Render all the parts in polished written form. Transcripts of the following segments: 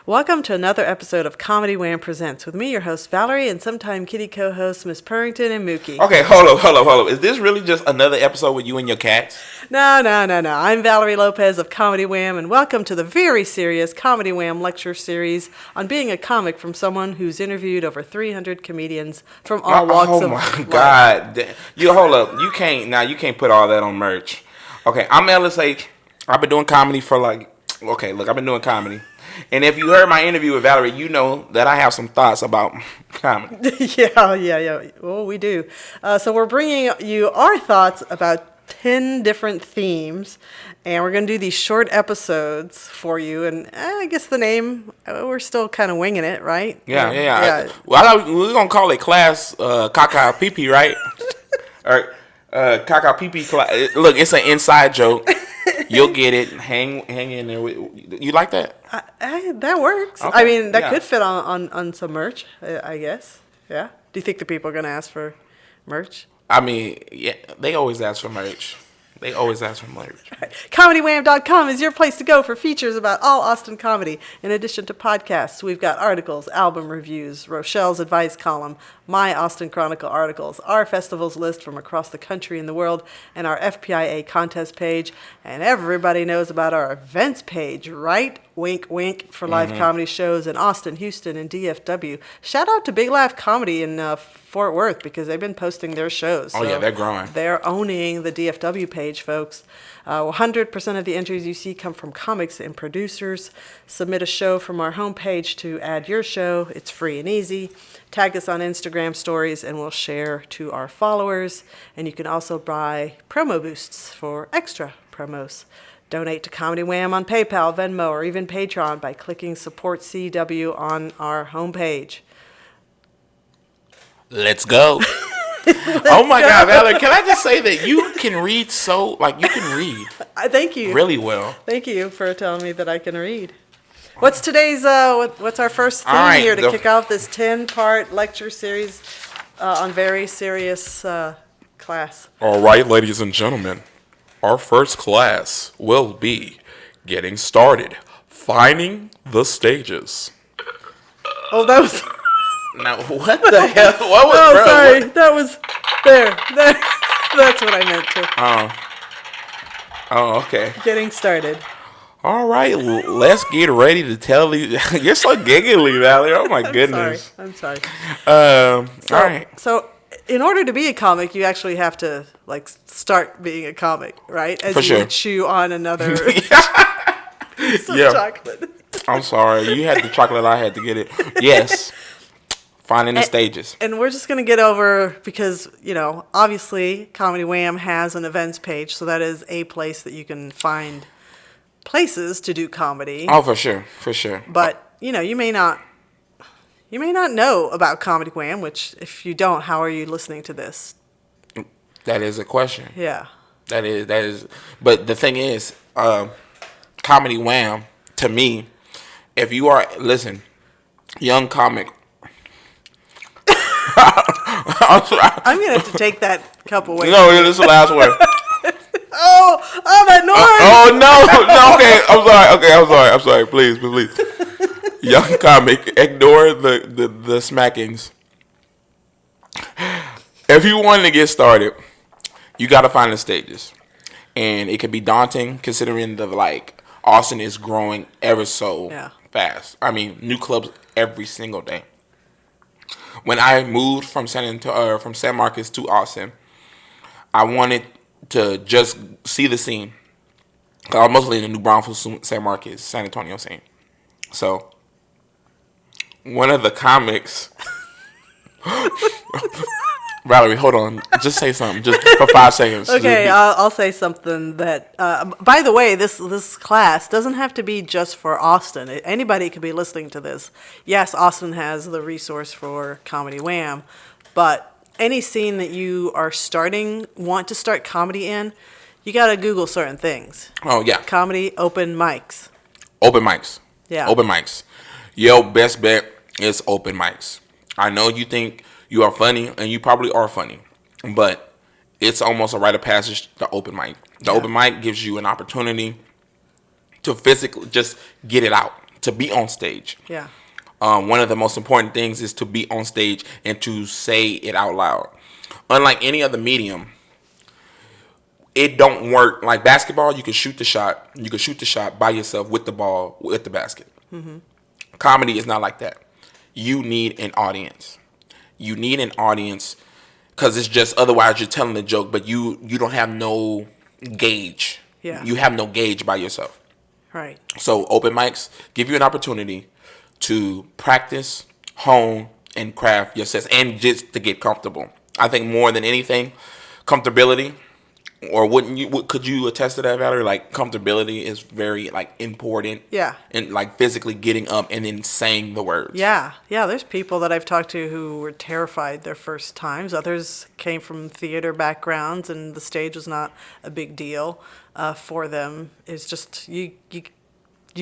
Welcome to another episode of Comedy Wham Presents with me, your host Valerie, and sometime kitty co-hosts Miss Purrington and Mookie. Okay, hold up. Is this really just another episode with you and your cats? No. I'm Valerie Lopez of Comedy Wham, and welcome to the very serious Comedy Wham lecture series on being a comic from someone who's interviewed over 300 comedians from all walks of life. Oh my God! You hold up. You can't put all that on merch. Okay, I'm Ellis Aych. I've been doing comedy for I've been doing comedy. And if you heard my interview with Valerie, you know that I have some thoughts about comedy. Yeah. Well, we do. So we're bringing you our thoughts about 10 different themes, and we're going to do these short episodes for you. And I guess the name, we're still kind of winging it, right? Yeah. Well, I thought we were going to call it class Caca Pee, right? Or Caca Pee class. Look, it's an inside joke. You'll get it. Hang in there. You like that? That works. Okay. I mean, that could fit on some merch, I guess. Yeah. Do you think the people are going to ask for merch? I mean, yeah, they always ask for merch. Right. ComedyWham.com is your place to go for features about all Austin comedy. In addition to podcasts, we've got articles, album reviews, Rochelle's advice column, my Austin Chronicle articles, our festivals list from across the country and the world, and our FPIA contest page. And everybody knows about our events page, right? Wink, wink, for live comedy shows in Austin, Houston, and DFW. Shout out to Big Laugh Comedy in Fort Worth because they've been posting their shows. Oh, yeah, they're growing. They're owning the DFW page, folks. 100% of the entries you see come from comics and producers. Submit a show from our homepage to add your show. It's free and easy. Tag us on Instagram stories and we'll share to our followers. And you can also buy promo boosts for extra promos. Donate to Comedy Wham on PayPal, Venmo, or even Patreon by clicking Support CW on our homepage. Let's go. Oh my God, Valerie, can I just say that you can read you can read. Thank you. Really well. Thank you for telling me that I can read. What's today's, what's our first theme here to kick off this 10-part lecture series on very serious class? All right, ladies and gentlemen, our first class will be getting started, finding the stages. Oh, that was... Now, what the hell? What was, oh, sorry. That was... There. That's what I meant to. Oh, okay. Getting started. All right, let's get ready to tell you. You're so giggly, Valerie. Oh, my goodness. I'm sorry. All right. So, in order to be a comic, you actually have to, start being a comic, right? As For you sure. would chew on another piece of chocolate. I'm sorry. You had the chocolate. I had to get it. Yes. Finding the stages. And we're just going to get over, because, obviously, Comedy Wham has an events page, so that is a place that you can find places to do comedy. Oh, for sure. But, you may not know about Comedy Wham, which, if you don't, how are you listening to this? That is a question. Yeah. That is. But the thing is, Comedy Wham, to me, if you are, young comic, I'm sorry. I'm going to have to take that cup away. No, this is the last one. That noise! No, okay, I'm sorry, please. Young comic, ignore the smackings. If you want to get started, you got to find the stages. And it can be daunting considering Austin is growing ever so fast. I mean, new clubs every single day. When I moved from San Marcos to Austin, I wanted to just see the scene. I was mostly in the New Braunfels, San Marcos, San Antonio scene. So, one of the comics... Valerie, hold on. Just say something, just for 5 seconds. Okay, I'll say something that... by the way, this class doesn't have to be just for Austin. Anybody could be listening to this. Yes, Austin has the resource for Comedy Wham, but any scene that you are want to start comedy in, you got to Google certain things. Oh, yeah. Comedy open mics. Open mics. Yeah. Open mics. Yo, best bet is open mics. I know you think you are funny, and you probably are funny, but it's almost a rite of passage, the open mic. The open mic gives you an opportunity to physically just get it out, to be on stage. Yeah. One of the most important things is to be on stage and to say it out loud. Unlike any other medium, it don't work. Like basketball, you can shoot the shot. You can shoot the shot by yourself with the ball, with the basket. Mm-hmm. Comedy is not like that. You need an audience. You need an audience because it's just otherwise you're telling a joke, but you don't have no gauge. Yeah. You have no gauge by yourself. Right. So open mics give you an opportunity to practice, hone, and craft your sets, and just to get comfortable. I think more than anything, comfortability. Or wouldn't you? Could you attest to that, Valerie? Like comfortability is very like important. Yeah. And like physically getting up and then saying the words. Yeah. Yeah. There's people that I've talked to who were terrified their first times. Others came from theater backgrounds, and the stage was not a big deal for them. It's just you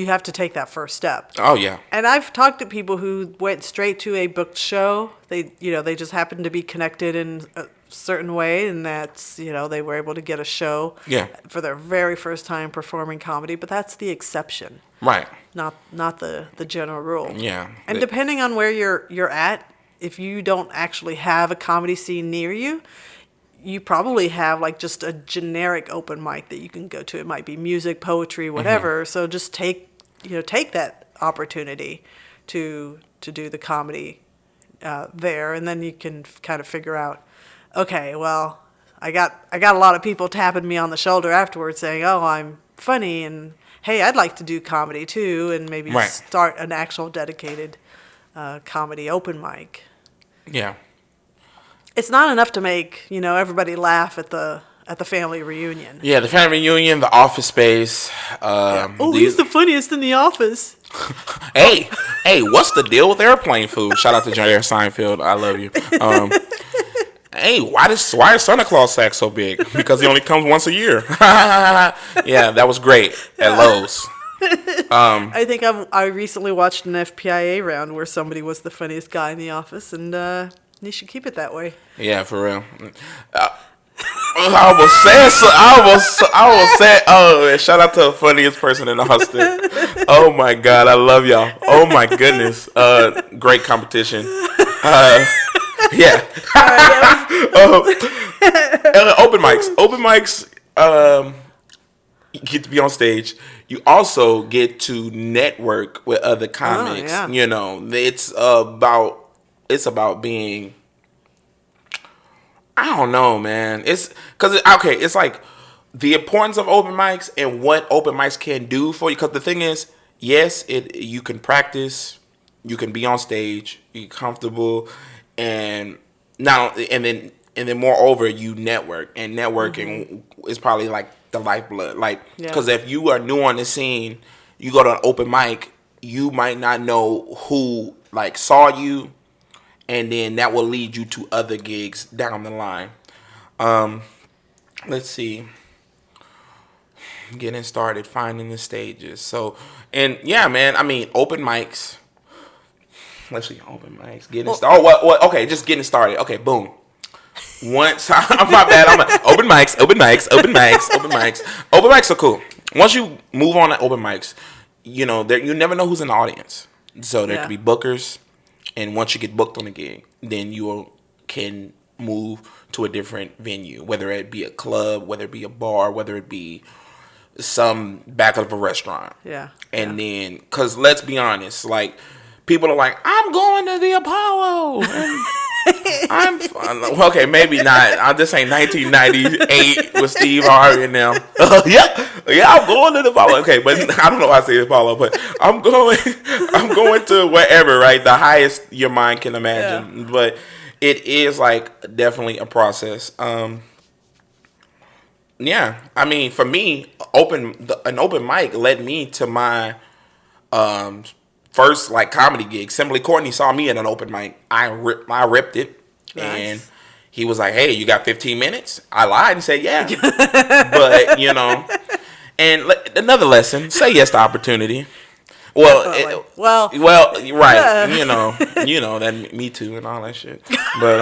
have to take that first step. Oh yeah. And I've talked to people who went straight to a booked show. They just happened to be connected in a certain way, and that's, they were able to get a show for their very first time performing comedy, but that's the exception. Right. Not the general rule. Yeah. And depending on where you're at, if you don't actually have a comedy scene near you, you probably have like just a generic open mic that you can go to. It might be music, poetry, whatever. Mm-hmm. So just take that opportunity to do the comedy there, and then you can kind of figure out, okay, well, I got a lot of people tapping me on the shoulder afterwards saying, "Oh, I'm funny," and hey, I'd like to do comedy too, and maybe start an actual dedicated comedy open mic. Yeah. It's not enough to make, everybody laugh at the family reunion. Yeah, the family reunion, the Office Space. He's the funniest in the office. Hey, what's the deal with airplane food? Shout out to Jerry Seinfeld. I love you. Hey, why is Santa Claus sack so big? Because he only comes once a year. Yeah, that was great at Lowe's. I think I recently watched an FPIA round where somebody was the funniest guy in the office, and you should keep it that way. Yeah, for real. I was saying, oh, shout out to the funniest person in Austin. Oh my God, I love y'all. Oh my goodness. Great competition. Yeah. Open mics. You get to be on stage. You also get to network with other comics. Oh, yeah. It's about being, I don't know, man. It's like the importance of open mics and what open mics can do for you. Because the thing is, yes, you can practice, you can be on stage, you're comfortable, and then moreover, you network, and networking is probably like the lifeblood. Like, because if you are new on the scene, you go to an open mic, you might not know who like saw you. And then that will lead you to other gigs down the line. Let's see. Getting started, finding the stages. So, and yeah, man, I mean, open mics. Let's see, open mics. Getting started. What? Okay, just getting started. Okay, boom. Once, my bad. Open mics. Open mics are cool. Once you move on to open mics, you never know who's in the audience. So there could be bookers. And once you get booked on a gig, then you can move to a different venue, whether it be a club, whether it be a bar, whether it be some back of a restaurant. Yeah. And then, because let's be honest, like, people are like, I'm going to the Apollo. Okay, maybe not. This ain't 1998 with Steve Harvey and them. Yeah, I'm going to the Apollo. Okay, but I don't know why I say Apollo, but I'm going to wherever, right? The highest your mind can imagine. Yeah. But it is like definitely a process. Yeah, I mean, for me, an open mic led me to my first like comedy gig. Simply Courtney saw me at an open mic. I ripped it. Nice. And he was like, "Hey, you got 15 minutes?" I lied and said, "Yeah." But and another lesson: say yes to opportunity. Well, right. Yeah. You know that Me Too and all that shit. But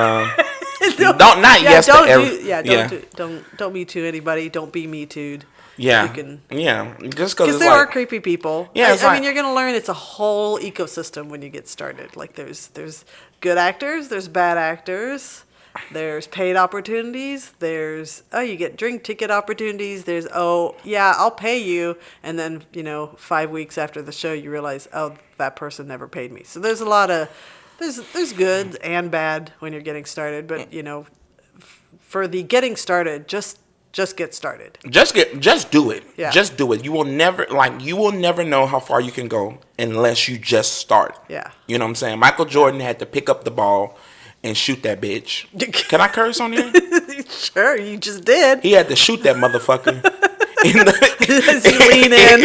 don't yes to every. Don't me too anybody. Don't be me too'd. Yeah, just because there are creepy people. Yeah, I mean, you're gonna learn it's a whole ecosystem when you get started. Like there's good actors, there's bad actors, there's paid opportunities, there's you get drink ticket opportunities, there's I'll pay you, and then 5 weeks after the show you realize that person never paid me. So there's a lot of there's good and bad when you're getting started, but for the getting started, just get started. Just do it. Yeah. Just do it. You will never know how far you can go unless you just start. Yeah. You know what I'm saying? Michael Jordan had to pick up the ball and shoot that bitch. Can I curse on here? Sure, you just did. He had to shoot that motherfucker. As he lean in.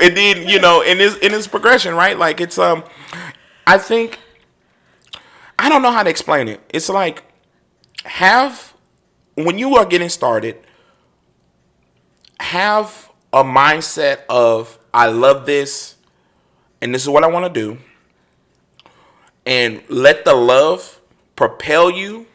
And then, in his progression, right? Like it's I think I don't know how to explain it. It's like when you are getting started, have a mindset of, I love this, and this is what I want to do. And let the love propel you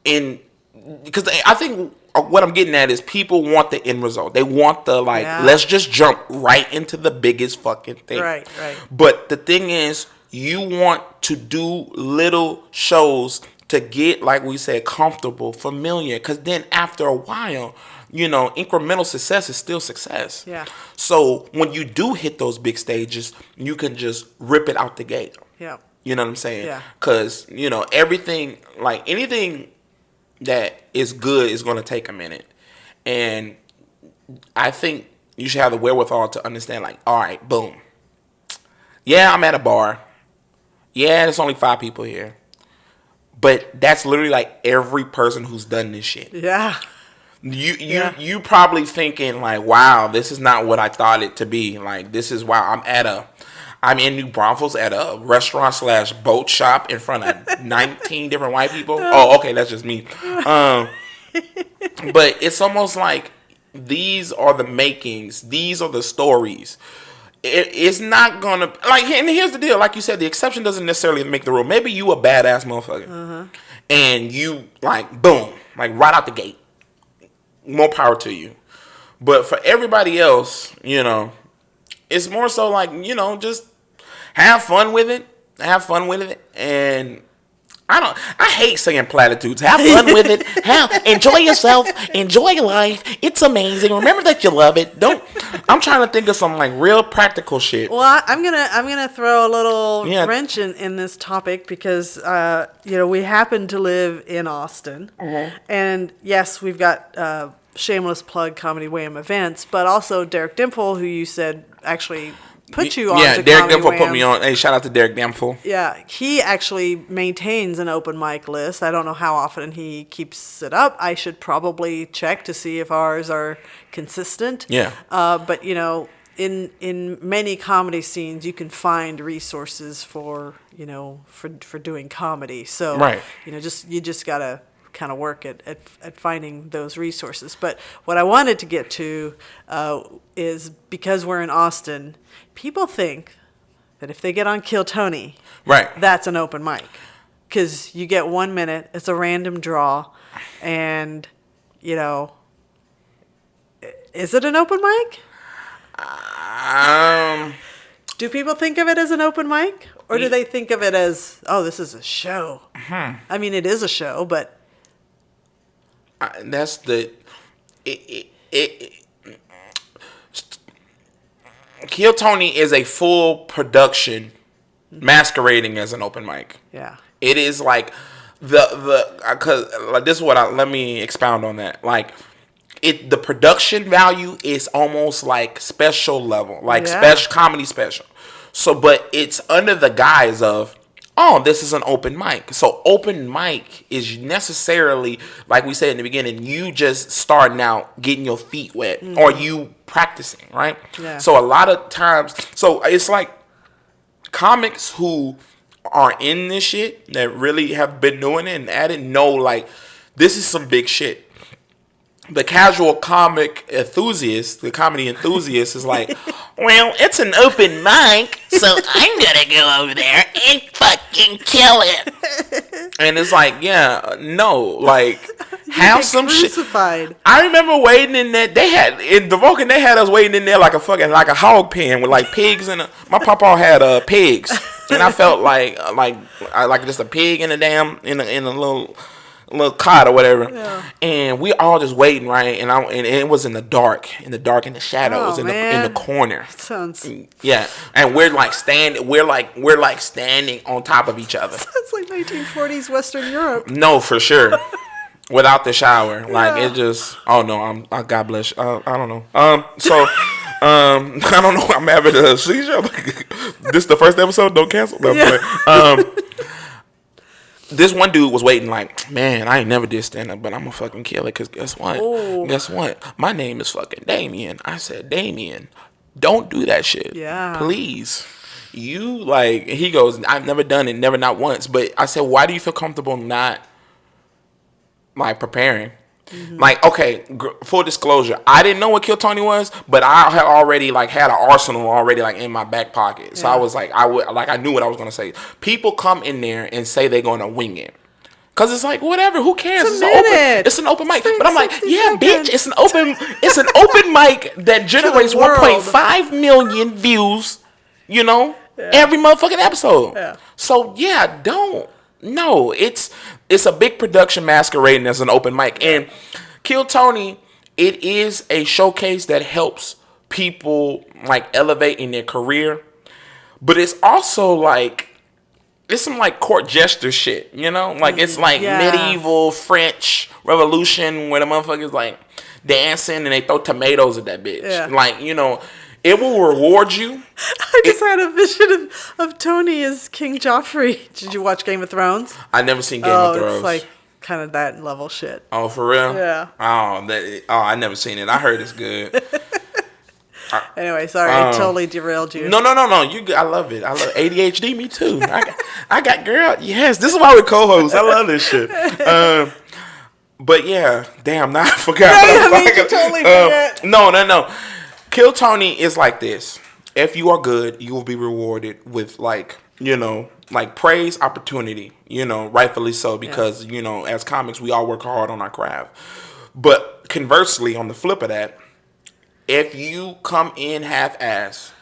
because I think what I'm getting at is people want the end result. They want let's just jump right into the biggest fucking thing. Right. But the thing is, you want to do little shows to get, like we said, comfortable, familiar. Because then after a while, incremental success is still success. Yeah. So when you do hit those big stages, you can just rip it out the gate. Yeah. You know what I'm saying? Yeah. Because, everything, like anything that is good is going to take a minute. And I think you should have the wherewithal to understand, like, all right, boom. Yeah, I'm at a bar. Yeah, there's only 5 people here. But that's literally like every person who's done this shit. Yeah. You probably thinking like, wow, this is not what I thought it to be. Like, this is why I'm in New Braunfels at a restaurant / boat shop in front of 19 different white people. Oh, okay, that's just me. But it's almost like these are the makings. These are the stories. It's not gonna and here's the deal. Like you said, the exception doesn't necessarily make the rule. Maybe you a badass motherfucker, and you boom, right out the gate. More power to you. But for everybody else, it's more so just have fun with it. Have fun with it, and I hate saying platitudes. Have fun with it. Enjoy yourself. Enjoy life. It's amazing. Remember that you love it. I'm trying to think of some real practical shit. Well, I'm gonna throw a little wrench in this topic because we happen to live in Austin, and yes, we've got shameless plug Comedy Wham events, but also Derek Dimple, who you said actually put you on. Yeah, Derek Dimple put me on. Hey, shout out to Derek Dimple. Yeah, he actually maintains an open mic list. I don't know how often he keeps it up. I should probably check to see if ours are consistent. Yeah. But in many comedy scenes, you can find resources for doing comedy. So right. You just gotta kind of work at finding those resources. But what I wanted to get to is because we're in Austin, people think that if they get on Kill Tony, right, that's an open mic. Because you get 1 minute, it's a random draw, and, is it an open mic? Do people think of it as an open mic? Or do they think of it as, this is a show? I mean, it is a show, but... that's Kill Tony is a full production masquerading as an open mic. Yeah. It is like because this is what let me expound on that. The production value is almost like special level, special comedy special. So, but it's under the guise of, this is an open mic. So open mic is necessarily, like we said in the beginning, you just starting out, getting your feet wet, or you practicing, right? Yeah. So a lot of times, so it's like comics who are in this shit that really have been doing it and at it know this is some big shit. The casual comic enthusiast, the comedy enthusiast is like, well, it's an open mic, so I'm going to go over there and fucking kill it. And it's like, no, like have some crucified. Shit. I remember waiting in there. They had in the Vulcan. They had us waiting in there like a hog pen with like pigs in it. My papa had pigs, and I felt like just a pig in a little cot or whatever. Yeah. And we all just waiting, right? And it was in the dark, in the shadows, in the corner. Sounds and we're like standing on top of each other. Sounds like 1940s Western Europe. No, for sure. Without the shower, like it just. Oh no, God bless. I don't know. So. I don't know. I'm having a seizure. This the first episode. Don't cancel. No, this one dude was waiting like, man, I ain't never did stand up, but I'm gonna fucking kill it. Cause guess what? Oh. Guess what? My name is fucking Damien. I said, Damien, don't do that shit. Yeah. Please. You like, he goes, I've never done it, never, not once. But I said, why do you feel comfortable not like preparing? Mm-hmm. Like, okay, full disclosure, I didn't know what Kill Tony was, but I had already like had an arsenal already like in my back pocket. So I was like, I knew what I was gonna say. People come in there and say they're gonna wing it. Cause it's like whatever, who cares? It's an open mic. But I'm like, yeah, bitch, it's an open mic that generates 1.5 million views, every motherfucking episode. Yeah. So no, it's a big production masquerading as an open mic. And Kill Tony, it is a showcase that helps people like elevate in their career. But it's also like, it's some like court jester shit, Like it's like medieval French Revolution where the motherfuckers like dancing and they throw tomatoes at that bitch. Yeah. Like, it will reward you. I just had a vision of Tony as King Joffrey. Did you watch Game of Thrones? I never seen Game of Thrones. It's like kind of that level shit. Oh, for real? Yeah. I never seen it. I heard it's good. Anyway, sorry, I totally derailed you. No. I love it. I love ADHD. Me too. I got girl. Yes, this is why we're co-hosts. I love this shit. But yeah, damn. Now I forgot. You totally forget. No. Kill Tony is like this. If you are good, you will be rewarded with like praise, opportunity, rightfully so, because, as comics, we all work hard on our craft. But conversely, on the flip of that, if you come in half-ass,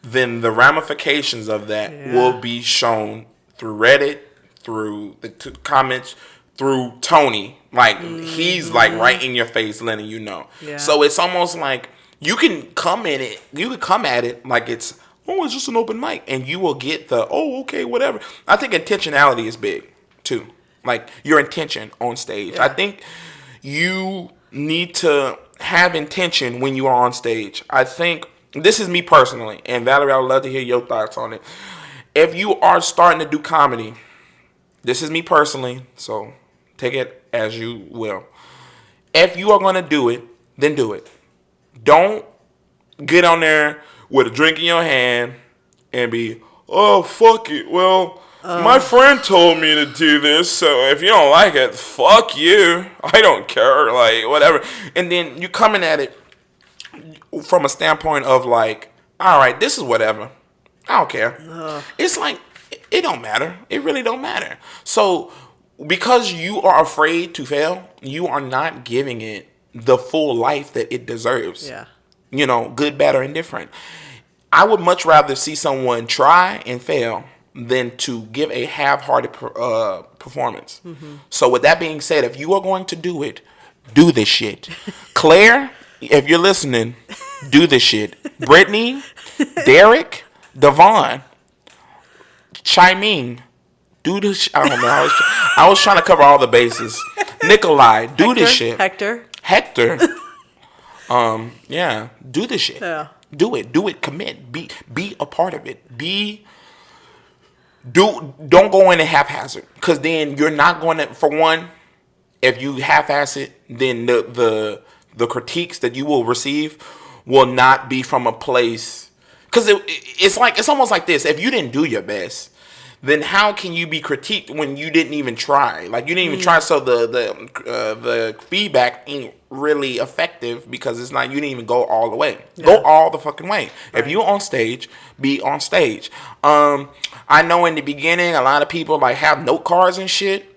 then the ramifications of that will be shown through Reddit, through the comments, through Tony. Like, he's like right in your face letting you know. Yeah. So it's almost like, you can come at it like it's just an open mic, and you will get the, okay, whatever. I think intentionality is big, too. Like, your intention on stage. Yeah. I think you need to have intention when you are on stage. I think, this is me personally, and Valerie, I would love to hear your thoughts on it. If you are starting to do comedy, this is me personally, so take it as you will. If you are going to do it, then do it. Don't get on there with a drink in your hand and be, oh, fuck it. Well, my friend told me to do this, so if you don't like it, fuck you. I don't care, like, whatever. And then you coming at it from a standpoint of like, all right, this is whatever. I don't care. It's like, it don't matter. It really don't matter. So because you are afraid to fail, you are not giving it the full life that it deserves. Yeah. Good, bad, or indifferent. I would much rather see someone try and fail than to give a half-hearted performance. Mm-hmm. So with that being said, if you are going to do it, do this shit. Claire, if you're listening, do this shit. Brittany, Derek, Devon, chime in. Do this. I don't know. I was trying to cover all the bases. Nikolai, do this shit. Hector. Do this shit. Yeah. Do it, commit. Be a part of it. Don't go in and haphazard, because then you're not going to, for one, if you half-ass it, then the critiques that you will receive will not be from a place, because it's almost like this. If you didn't do your best, then how can you be critiqued when you didn't even try? Like, you didn't even try, so the feedback ain't really effective, because it's not, you didn't even go all the way. Yeah. Go all the fucking way. Right. If you're on stage, be on stage. I know in the beginning, a lot of people like have note cards and shit.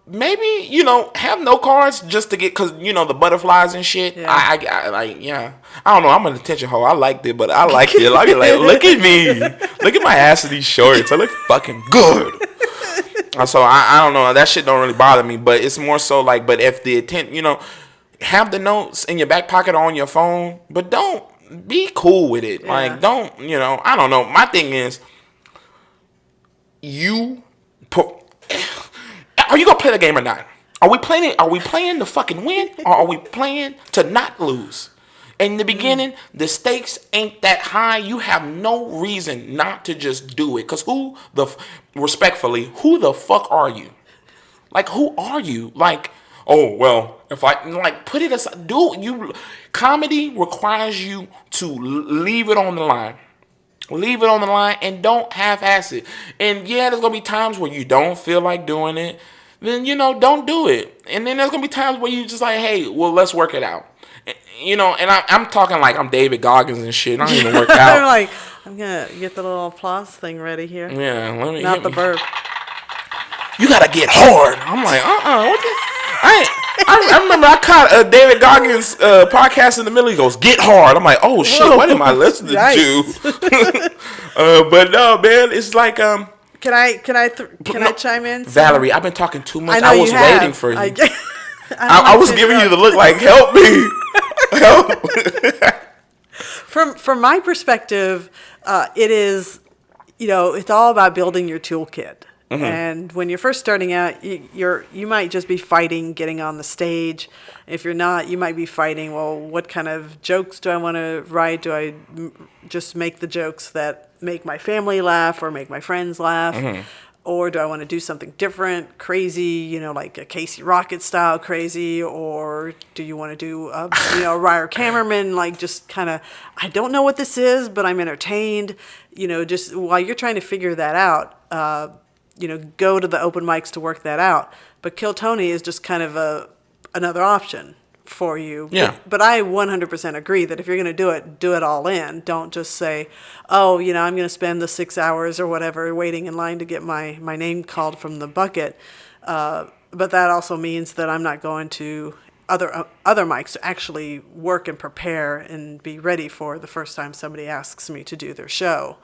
Maybe, have no cards just to get, because, the butterflies and shit. Yeah. I like, yeah. I don't know. I'm an attention hoe. I liked it, but I like it. I be like, look at me. Look at my ass in these shorts. I look fucking good. So I don't know. That shit don't really bother me, but it's more so like, but if the intent, have the notes in your back pocket or on your phone, but don't be cool with it. Yeah. Like, don't, I don't know. My thing is, are you gonna play the game or not? Are we playing to fucking win, or are we playing to not lose? In the beginning, the stakes ain't that high. You have no reason not to just do it. Cause respectfully, who the fuck are you? Like, who are you? Like, oh well, if I put it aside, comedy requires you to leave it on the line. Leave it on the line and don't half-ass it. And yeah, there's gonna be times where you don't feel like doing it. Then don't do it. And then there's gonna be times where you just like, hey, well, let's work it out. And I'm talking like I'm David Goggins and shit. I don't even work out. I'm gonna get the little applause thing ready here. Yeah, not the burp. You gotta get hard. I'm like, what the? I remember I caught David Goggins podcast in the middle. He goes, "Get hard." I'm like, "Oh shit, what am I listening to?" But no, man, it's like Can I chime in? Valerie, I've been talking too much. I was waiting for you. I was giving you the look like, help me, help. From my perspective, it is, it's all about building your toolkit. Mm-hmm. And when you're first starting out, you might just be fighting getting on the stage. If you're not, you might be fighting, well, what kind of jokes do I want to write? Do I just make the jokes that make my family laugh or make my friends laugh? Mm-hmm. Or do I want to do something different, crazy, like a Casey Rocket style crazy? Or do you want to do, Ryer Cameraman, like just kind of, I don't know what this is, but I'm entertained. Just while you're trying to figure that out, go to the open mics to work that out. But Kill Tony is just kind of another option for you. Yeah. But I 100% agree that if you're going to do it all in. Don't just say, oh, I'm going to spend the 6 hours or whatever waiting in line to get my name called from the bucket. But that also means that I'm not going to other mics to actually work and prepare and be ready for the first time somebody asks me to do their show.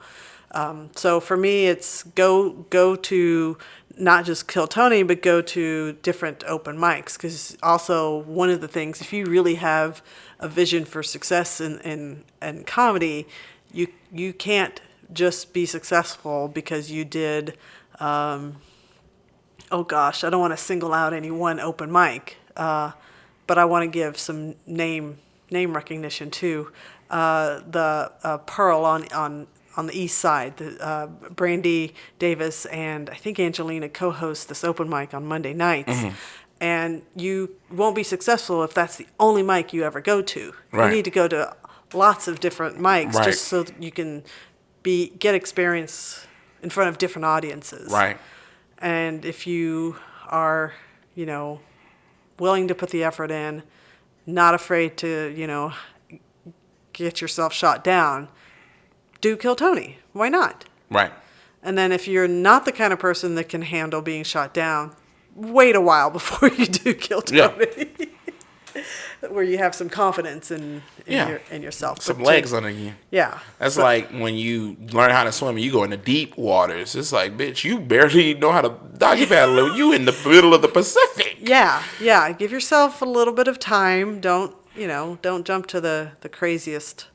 So for me, it's go to not just Kill Tony, but go to different open mics. Because also one of the things, if you really have a vision for success in comedy, you can't just be successful because you did, oh gosh, I don't want to single out any one open mic, but I want to give some name recognition too. The Pearl on the east side, Brandy Davis and I think Angelina co-host this open mic on Monday nights. Mm-hmm. And you won't be successful if that's the only mic you ever go to. Right. You need to go to lots of different mics, right, just so that you can get experience in front of different audiences. Right. And if you are, willing to put the effort in, not afraid to, get yourself shot down, do Kill Tony. Why not? Right. And then if you're not the kind of person that can handle being shot down, wait a while before you do Kill Tony. Yeah. Where you have some confidence in yourself. Some legs under you. Yeah. That's like when you learn how to swim and you go into deep waters. It's like, bitch, you barely know how to doggy paddle. You in the middle of the Pacific. Yeah. Yeah. Give yourself a little bit of time. Don't jump to the craziest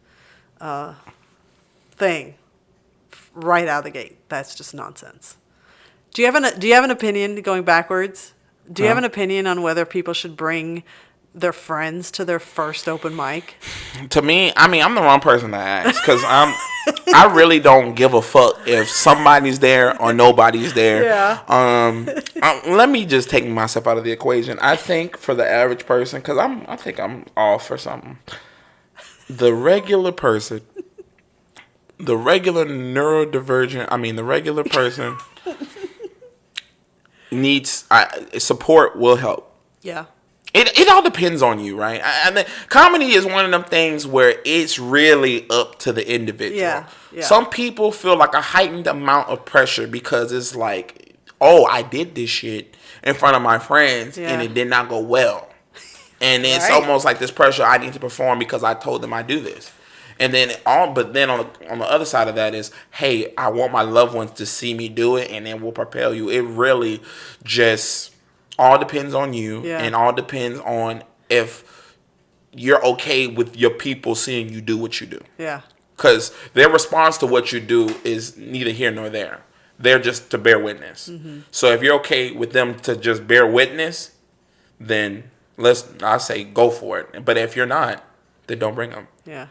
thing right out of the gate. That's just nonsense. Do you have an opinion going backwards? Do you have an opinion on whether people should bring their friends to their first open mic? To me, I'm the wrong person to ask because I really don't give a fuck if somebody's there or nobody's there. Yeah. Let me just take myself out of the equation. I think for the average person, because I think I'm all for something. The regular person. The regular neurodivergent, the regular person needs support will help. Yeah. It all depends on you, right? Comedy is one of them things where it's really up to the individual. Yeah. Some people feel like a heightened amount of pressure because it's like, oh, I did this shit. in front of my friends, and it did not go well. And it's almost like this pressure I need to perform because I told them I do this. And then on the other side of that is, hey, I want my loved ones to see me do it, and then we'll propel you. It really just all depends on you, and all depends on if you're okay with your people seeing you do what you do. Yeah. Because their response to what you do is neither here nor there. They're just to bear witness. Mm-hmm. So if you're okay with them to just bear witness, then I say go for it. But if you're not, then don't bring them. Yeah.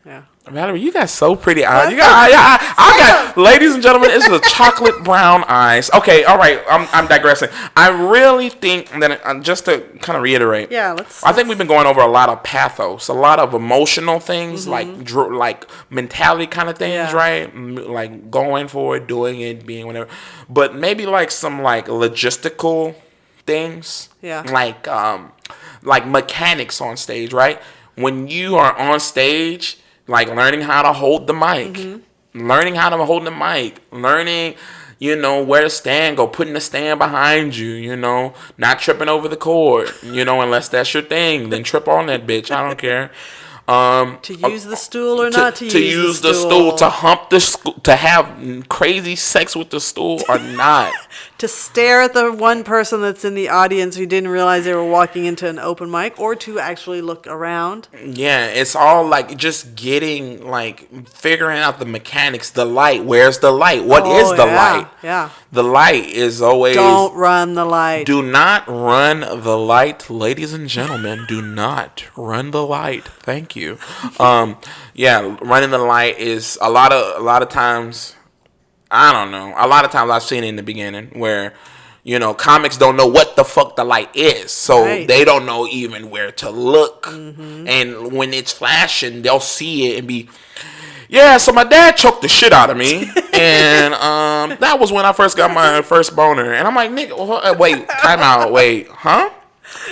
Yeah. Valerie, you got so pretty eyes. I got, ladies and gentlemen, this is a chocolate brown eyes. Okay, all right. I'm digressing. I really think that just to kind of reiterate. Yeah, I think we've been going over a lot of pathos, a lot of emotional things, like mentality kind of things, right? Like going for it, doing it, being whatever. But maybe like some like logistical things. Yeah. Like mechanics on stage, right? When you are on stage, like learning how to hold the mic, learning, where to stand, putting the stand behind you, not tripping over the cord, unless that's your thing, then trip on that bitch. I don't care. To use the stool or not to use the stool, to hump the stool, to have crazy sex with the stool or not. To stare at the one person that's in the audience who didn't realize they were walking into an open mic, or to actually look around. Yeah, it's all like just figuring out the mechanics. The light, where's the light? What is the light? Yeah. The light is always... Don't run the light. Do not run the light, ladies and gentlemen. Do not run the light. Thank you. Running the light is a lot of times... I don't know. A lot of times I've seen it in the beginning where, comics don't know what the fuck the light is. So they don't know even where to look. Mm-hmm. And when it's flashing, they'll see it and be, so my dad choked the shit out of me. And that was when I first got my first boner. And I'm like, nigga, wait, time out. Wait, huh?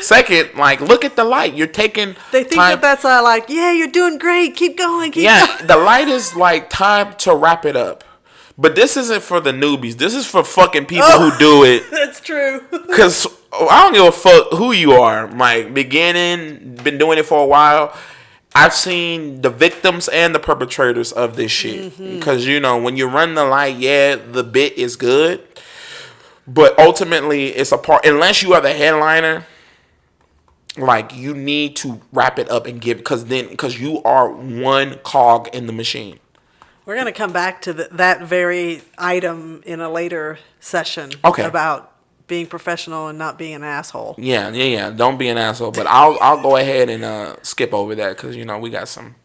Second, look at the light. You're taking They think time. That's you're doing great. Keep going. Keep going. The light is time to wrap it up. But this isn't for the newbies. This is for fucking people who do it. That's true. Because I don't give a fuck who you are. Been doing it for a while. I've seen the victims and the perpetrators of this shit. Because, when you run the light, the bit is good. But ultimately, it's a part. Unless you are the headliner, you need to wrap it up and give. Because you are one cog in the machine. We're going to come back to that very item in a later session about being professional and not being an asshole. Yeah. Don't be an asshole. But I'll go ahead and skip over that because, we got some,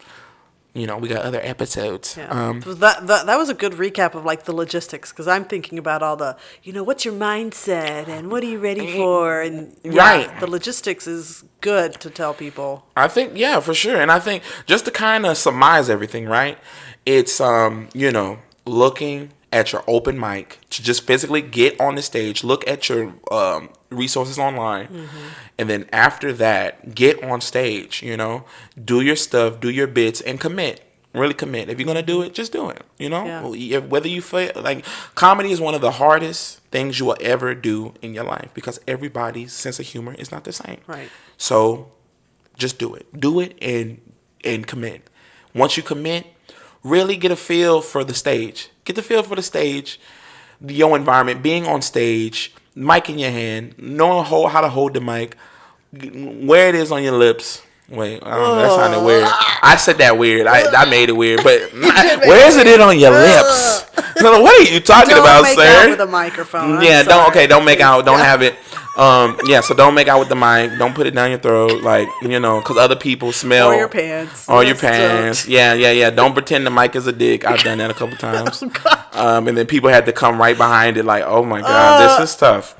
we got other episodes. Yeah. That was a good recap of the logistics because I'm thinking about all the, what's your mindset and what are you ready for? And the logistics is good to tell people. I think, for sure. And I think just to kind of surmise everything, right? It's, looking at your open mic to just physically get on the stage, look at your resources online, and then after that, get on stage, do your stuff, do your bits, and commit. Really commit. If you're going to do it, just do it, Whether you feel comedy is one of the hardest things you will ever do in your life because everybody's sense of humor is not the same. Right. So just do it. Do it and commit. Once you commit, really get a feel for the stage. Get the feel for the stage, your environment, being on stage, mic in your hand, knowing how to hold the mic, where it is on your lips. Wait, that sounded weird. I said that weird. I made it weird, but where is it on your lips? What are you talking about, sir? Don't make out with a microphone. Don't make out. Don't have it. So don't make out with the mic. Don't put it down your throat, because other people smell. Or your pants. Yeah. Don't pretend the mic is a dick. I've done that a couple times. And then people had to come right behind it, oh my god, this is tough.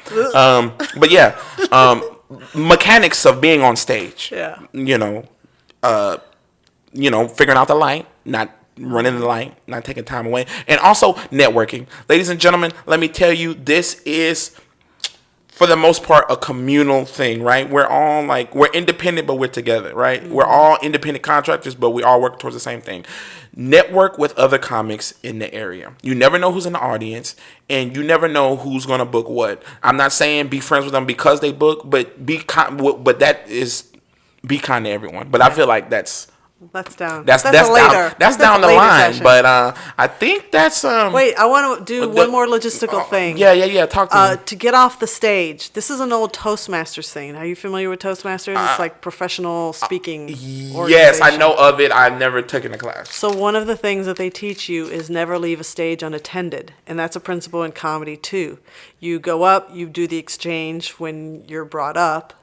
Mechanics of being on stage. Yeah. Figuring out the light, not running the light, not taking time away, and also networking. Ladies and gentlemen, let me tell you, this is for the most part, a communal thing, right? We're all like, we're independent, but we're together, right? Mm-hmm. We're all independent contractors, but we all work towards the same thing. Network with other comics in the area. You never know who's in the audience, and you never know who's going to book what. I'm not saying be friends with them because they book, but be kind to everyone. But I feel like that's down. That's later. That's down the line. Session. But I think that's Wait, I want to do one more logistical thing. Yeah. Talk to me. To get off the stage. This is an old Toastmasters thing. Are you familiar with Toastmasters? It's like professional speaking. Yes, I know of it. I've never taken a class. So one of the things that they teach you is never leave a stage unattended, and that's a principle in comedy too. You go up, you do the exchange when you're brought up.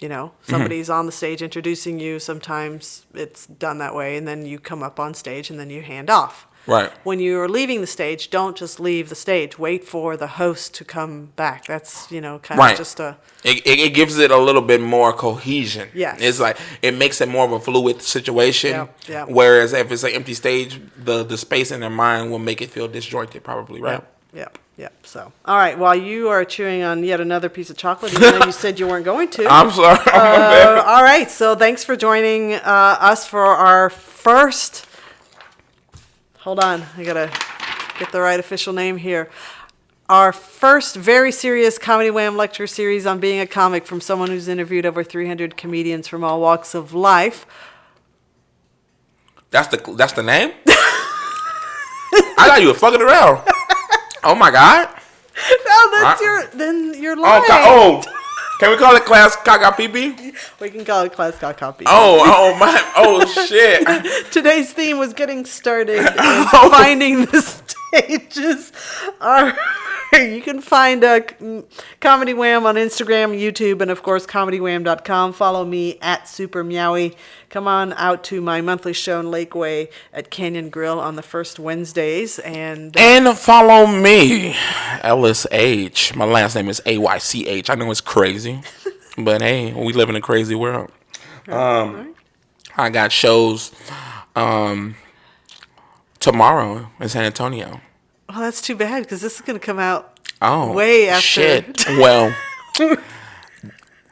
You know, somebody's on the stage introducing you. Sometimes it's done that way, and then you come up on stage, and then you hand off. Right. When you're leaving the stage, don't just leave the stage. Wait for the host to come back. That's, kind of just a... It gives it a little bit more cohesion. Yes. It's like, it makes it more of a fluid situation. Yeah. Whereas if it's an empty stage, the space in their mind will make it feel disjointed, probably, right? Yep. So, all right. While you are chewing on yet another piece of chocolate, even though you said you weren't going to. I'm sorry. All right. So, thanks for joining us for our first. Hold on. I gotta get the right official name here. Our first very serious Comedy Wham lecture series on being a comic from someone who's interviewed over 300 comedians from all walks of life. That's the name? I thought you were fucking around. Oh my God! No, that's you're lying. Can we call it Class Kakapipi? We can call it Class Kakapipi. Oh shit! Today's theme was getting started and finding the stages. You can find Comedy Wham on Instagram, YouTube, and of course ComedyWham.com. Follow me at Super Meowie. Come on out to my monthly show in Lakeway at Canyon Grill on the first Wednesdays. And follow me, Ellis Aych. My last name is Aych. I know it's crazy, but hey, we live in a crazy world. I got shows tomorrow in San Antonio. Oh, that's too bad because this is going to come out way after. Shit. Well,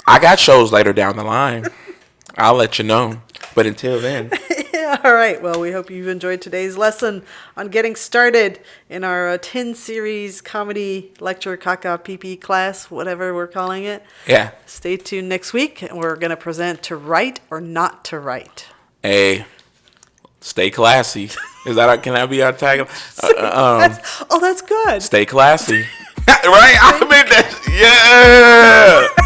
I got shows later down the line. I'll let you know. But until then. All right. Well, we hope you've enjoyed today's lesson on getting started in our 10 series comedy lecture Kaka PP class, whatever we're calling it. Yeah. Stay tuned next week. And we're going to present To Write or Not to Write. Hey, stay classy. Can that be our tagline? That's good. Stay classy. Right? I mean that. Yeah.